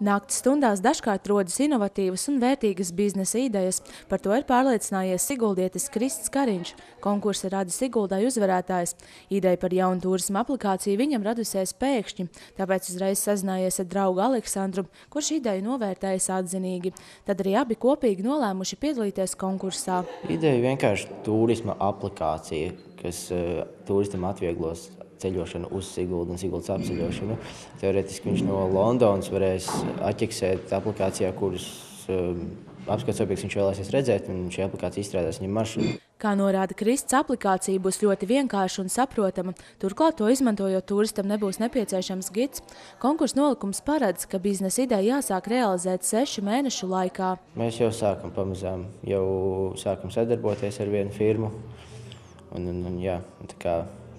Nakts stundās dažkārt rodas inovatīvas un vērtīgas biznesa idejas. Par to ir pārliecinājies siguldietis Krists Kariņš, konkursa Radi Siguldai uzvarētājs. Ideja par jaunu turisma aplikāciju viņam radusies pēkšņi, tāpēc uzreiz sazinājies ar draugu Aleksandru, kurš ideju novērtējis atzinīgi. Tad arī abi kopīgi nolēmuši piedalīties konkursā. Ideja vienkārši turisma aplikācija, kas turistam atvieglos ceļošanu uz Siguldu un Siguldas apceļošanu. Teoretiski viņš no Londonas varēs atķeksēt aplikācijā, kuras apskates objekts viņš vēlēsies redzēt, un šī aplikācija izstrādās viņam maršrutu. Kā norāda Krists, aplikācija būs ļoti vienkārša un saprotama. Turklāt to izmantojot turistam nebūs nepieciešams gids. Konkursa nolikums paredz, ka biznesa ideja jāsāk realizēt 6 mēnešu laikā. Mēs jau sākam pamazām, sākam sadarboties ar vienu firmu un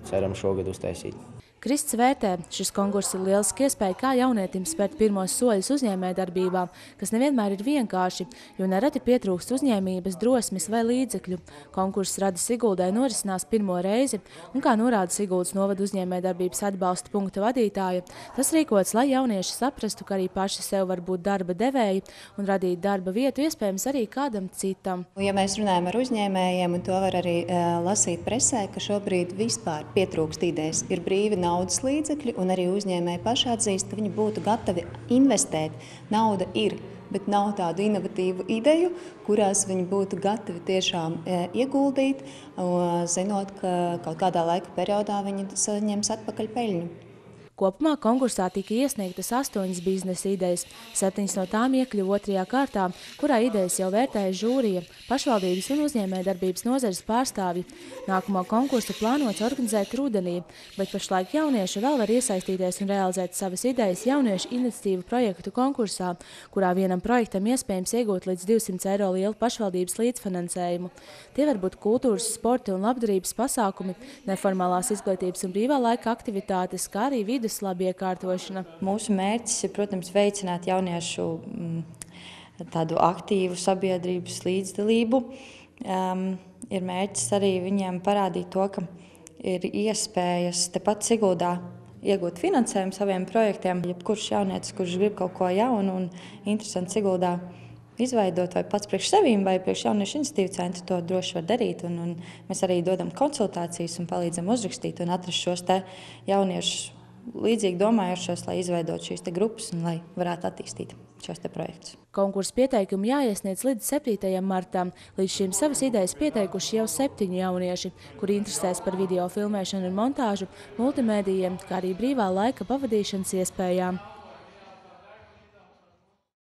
ceram šogad uztaisīt. Krists vērtē, šis konkurss ir lieliski iespēja kā jaunietim spērt pirmos soļus uzņēmējdarbībā, kas nevienmēr ir vienkārši, jo nereti pietrūkst uzņēmības, drosmes vai līdzekļu. Konkurss Radi Siguldai norisinās pirmo reizi, un kā norāda Siguldas novada uzņēmējdarbības atbalsta punkta vadītāja, tas rīkots, lai jaunieši saprastu, ka arī paši sev var būt darba devēji un radīt darba vietu iespējams arī kādam citam. Ja mēs runājam ar uzņēmējiem, un to var arī lasīt presē, ka šobrīd vispār pietrūkst idejas, ir brīvi naudas līdzekļi, un arī uzņēmēji paši atzīst, ka viņi būtu gatavi investēt. Nauda ir, bet nav tādu inovatīvu ideju, kurās viņi būtu gatavi tiešām ieguldīt, zinot, ka kaut kādā laika periodā viņi saņems atpakaļ peļņu. Kopumā konkursā tika iesniegtas 8 biznesa idejas, 7 no tām iekļuva 2. kārtā, kurā idejas jau vērtēja žūrija, pašvaldības un uzņēmējdarbības nozares pārstāvji. Nākamo konkursu plānots organizēt rudenī, bet pašlaik jaunieši vēl var iesaistīties un realizēt savas idejas jauniešu iniciatīvu projektu konkursā, kurā vienam projektam iespējams iegūt līdz 200 eiro lielu pašvaldības līdzfinansējumu. Tie var būt kultūras, sporta un labdarības pasākumi, neformālās izglītības un brīvā laika aktivitātes, kā arī viduslabu iekārtošana. Mūsu mērķis ir, protams, veicināt jauniešu tādu aktīvu sabiedrības līdzdalību. Ir mērķis arī viņiem parādīt to, ka ir iespējas tepat Siguldā iegūt finansējumu saviem projektiem. Jebkurš jaunietis, kurš grib kaut ko jaunu un interesantu Siguldā izveidot vai pats priekš sevīm vai priekš jauniešu iniciatīvu centru, to droši var darīt. Un mēs arī dodam konsultācijas un palīdzam uzrakstīt un atrast šos te jauniešus līdzīgi domājušos, lai izveidot šīs te grupas un lai varētu attīstīt šos te projektus. Konkursa pieteikumi jāiesniedz līdz 7. martam. Līdz šim savas idejas pieteikuši jau 7 jaunieši, kuri interesēs par video filmēšanu un montāžu, multimēdijiem, kā arī brīvā laika pavadīšanas iespējām.